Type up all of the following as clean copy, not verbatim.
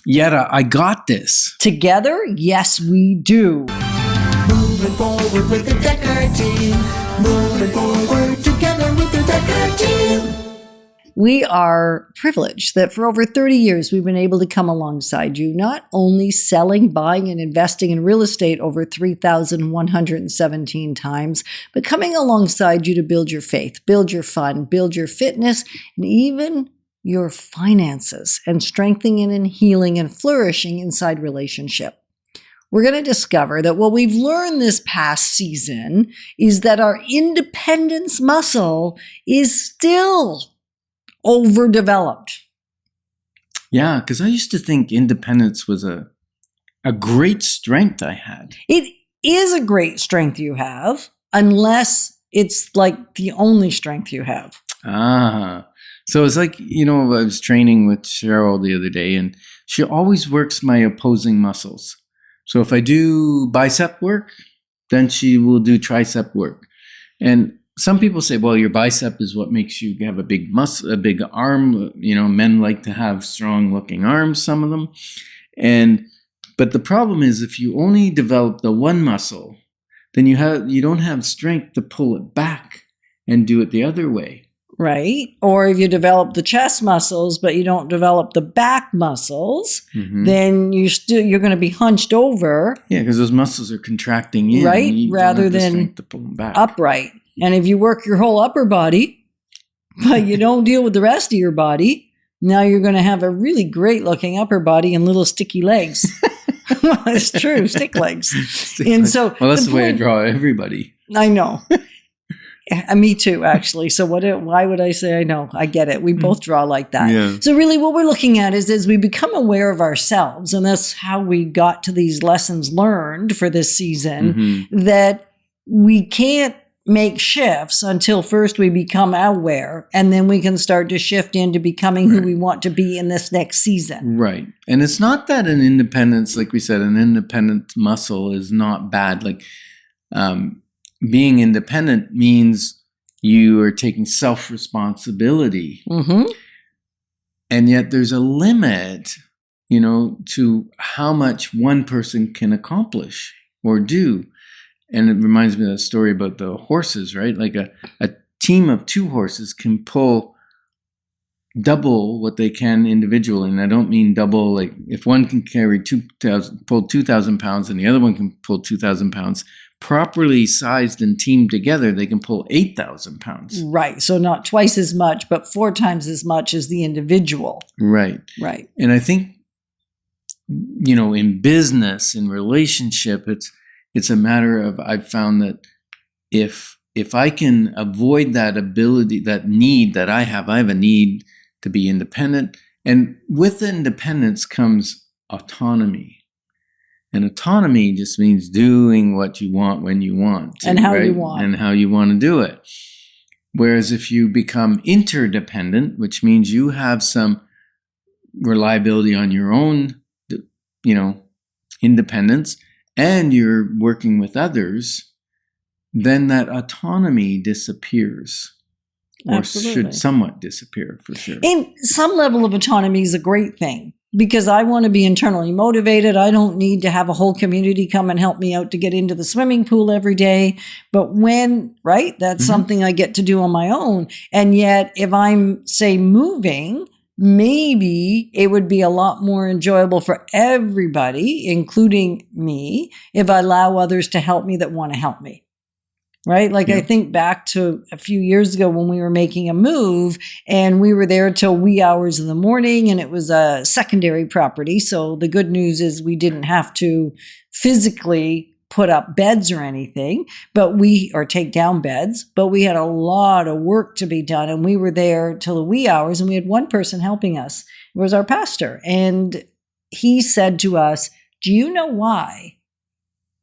Yetta, I got this. Together, yes, we do. Moving forward with the Dekker Team. Moving forward together with the Dekker Team. We are privileged that for over 30 years, we've been able to come alongside you, not only selling, buying, and investing in real estate over 3,117 times, but coming alongside you to build your faith, build your fun, build your fitness, and even your finances, and strengthening and healing and flourishing inside relationship. We're going to discover that what we've learned this past season is that our independence muscle is still overdeveloped. Yeah, because I used to think independence was a great strength I had. It is a great strength you have, unless it's like the only strength you have. So it's like, I was training with Cheryl the other day, and she always works my opposing muscles. So if I do bicep work, then she will do tricep work. And some people say, well, your bicep is what makes you have a big muscle, a big arm. Men like to have strong looking arms, some of them. But the problem is, if you only develop the one muscle, then you don't have strength to pull it back and do it the other way. Right. Or if you develop the chest muscles, but you don't develop the back muscles, then you're going to be hunched over. Yeah, because those muscles are contracting in. Right. Rather than to pull them back. Upright. And if you work your whole upper body, but you don't deal with the rest of your body, now you're going to have a really great looking upper body and little sticky legs. Well, it's true. Stick legs. So, well, that's the way I draw everybody. I know. Me too, actually. So why would I say I know? I get it. We both draw like that. Yeah. So really what we're looking at is as we become aware of ourselves, and that's how we got to these lessons learned for this season, that we can't make shifts until first we become aware, and then we can start to shift into becoming who we want to be in this next season. Right. And it's not that an independence, like we said, an independent muscle is not bad. Like, being independent means you are taking self-responsibility. And yet there's a limit, to how much one person can accomplish or do. And it reminds me of that story about the horses, right? Like a team of 2 horses can pull double what they can individually. And I don't mean double, like if one can pull 2,000 pounds and the other one can pull 2,000 pounds, properly sized and teamed together, they can pull 8,000 pounds. Right. So not twice as much, but 4 times as much as the individual. Right. Right. And I think, in business, in relationship, it's a matter of, I've found that if I can avoid that ability, that need that I have a need to be independent. And with independence comes autonomy. And autonomy just means doing what you want when you want. And how you want. And how you want to do it. Whereas if you become interdependent, which means you have some reliability on your own, independence, and you're working with others, then that autonomy disappears. Or Absolutely. should somewhat disappear, for sure. And some level of autonomy is a great thing, because I want to be internally motivated. I don't need to have a whole community come and help me out to get into the swimming pool every day. But that's something I get to do on my own. And yet, if I'm, say, moving, maybe it would be a lot more enjoyable for everybody, including me, if I allow others to help me that want to help me. Right? Like, I think back to a few years ago when we were making a move and we were there till wee hours of the morning, and it was a secondary property. So the good news is we didn't have to physically put up beds or anything, or take down beds, but we had a lot of work to be done. And we were there till the wee hours, and we had one person helping us. It was our pastor. And he said to us, "Do you know why,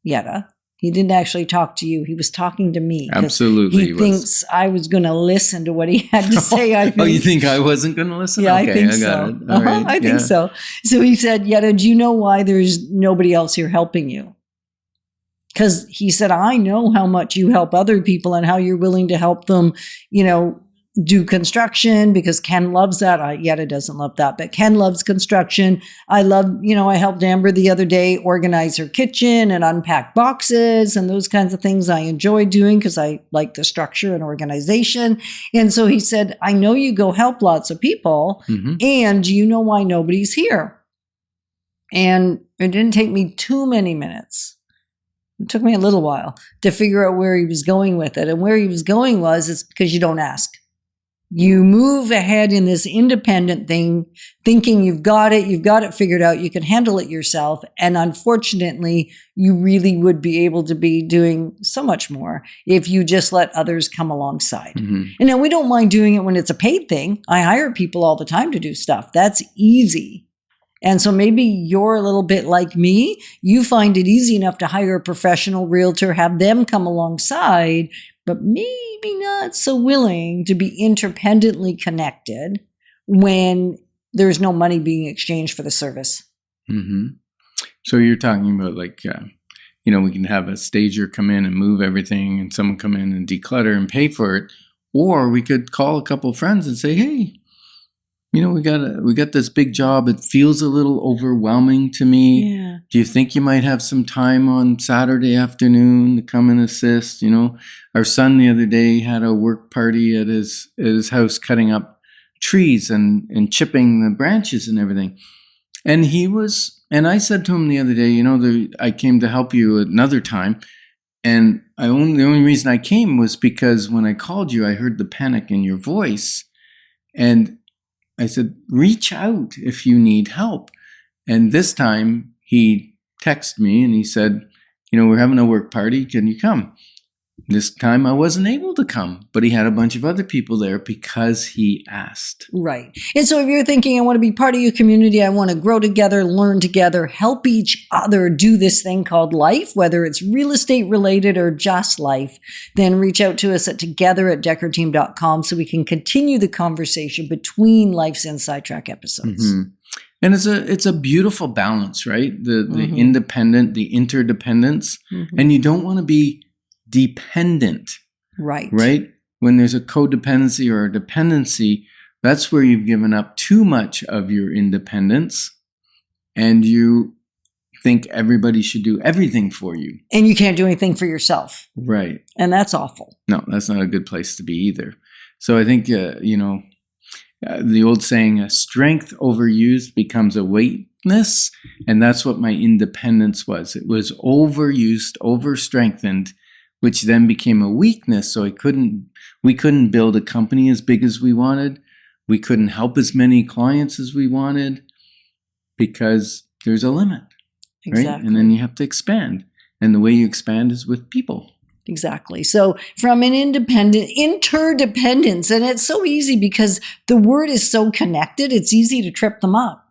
Yetta?" He didn't actually talk to you. He was talking to me. Absolutely. He thinks I was going to listen to what he had to say. I think. Oh, you think I wasn't going to listen? Yeah, okay, I think I got so. it. All right, I think so. So he said, Yetta, do you know why there's nobody else here helping you? Because he said, I know how much you help other people and how you're willing to help them, do construction because Ken loves that. Yetta doesn't love that, but Ken loves construction. I love, I helped Amber the other day organize her kitchen and unpack boxes and those kinds of things I enjoy doing because I like the structure and organization. And so he said, I know you go help lots of people, and do you know why nobody's here? And it didn't take me too many minutes. It took me a little while to figure out where he was going with it. And where he was going it's because you don't ask. You move ahead in this independent thing, thinking you've got it figured out, you can handle it yourself. And unfortunately, you really would be able to be doing so much more if you just let others come alongside. And now we don't mind doing it when it's a paid thing. I hire people all the time to do stuff. That's easy. And so maybe you're a little bit like me. You find it easy enough to hire a professional realtor, have them come alongside, but maybe not so willing to be interdependently connected when there's no money being exchanged for the service. So you're talking about we can have a stager come in and move everything and someone come in and declutter and pay for it. Or we could call a couple of friends and say, hey, we got this big job. It feels a little overwhelming to me. Yeah. Do you think you might have some time on Saturday afternoon to come and assist? Our son the other day had a work party at his house, cutting up trees and chipping the branches and everything. And I said to him the other day, I came to help you another time. And the only reason I came was because when I called you, I heard the panic in your voice. And I said, reach out if you need help. And this time he texted me and he said, we're having a work party. Can you come? This time I wasn't able to come, but he had a bunch of other people there because he asked. Right. And so if you're thinking, I want to be part of your community, I want to grow together, learn together, help each other do this thing called life, whether it's real estate related or just life, then reach out to us at together@dekkerteam.com so we can continue the conversation between Life's Inside Track episodes. And it's a beautiful balance, right? The independent, the interdependence, and you don't want to be dependent. Right. When there's a codependency or a dependency, that's where you've given up too much of your independence and you think everybody should do everything for you. And you can't do anything for yourself. Right. And that's awful. No, that's not a good place to be either. So I think, the old saying, strength overused becomes a weakness. And that's what my independence was. It was overused, overstrengthened, which then became a weakness. So we couldn't build a company as big as we wanted. We couldn't help as many clients as we wanted because there's a limit, right? Exactly. And then you have to expand. And the way you expand is with people. Exactly. So from an interdependence, and it's so easy because the word is so connected, it's easy to trip them up.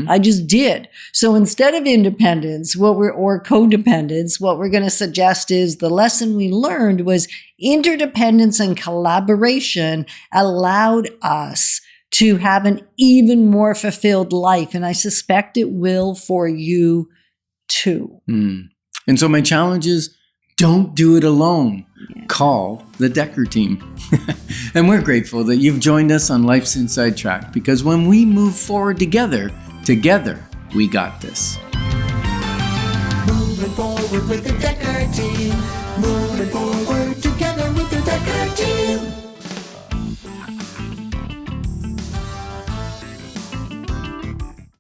I just did. So instead of independence, or codependence, what we're going to suggest is the lesson we learned was interdependence and collaboration allowed us to have an even more fulfilled life. And I suspect it will for you too. And so my challenge is, don't do it alone. Yeah. Call the Dekker Team. And we're grateful that you've joined us on Life's Inside Track, because when we move forward together, we got this. Moving forward with the Dekker Team. Moving forward together with the Dekker Team.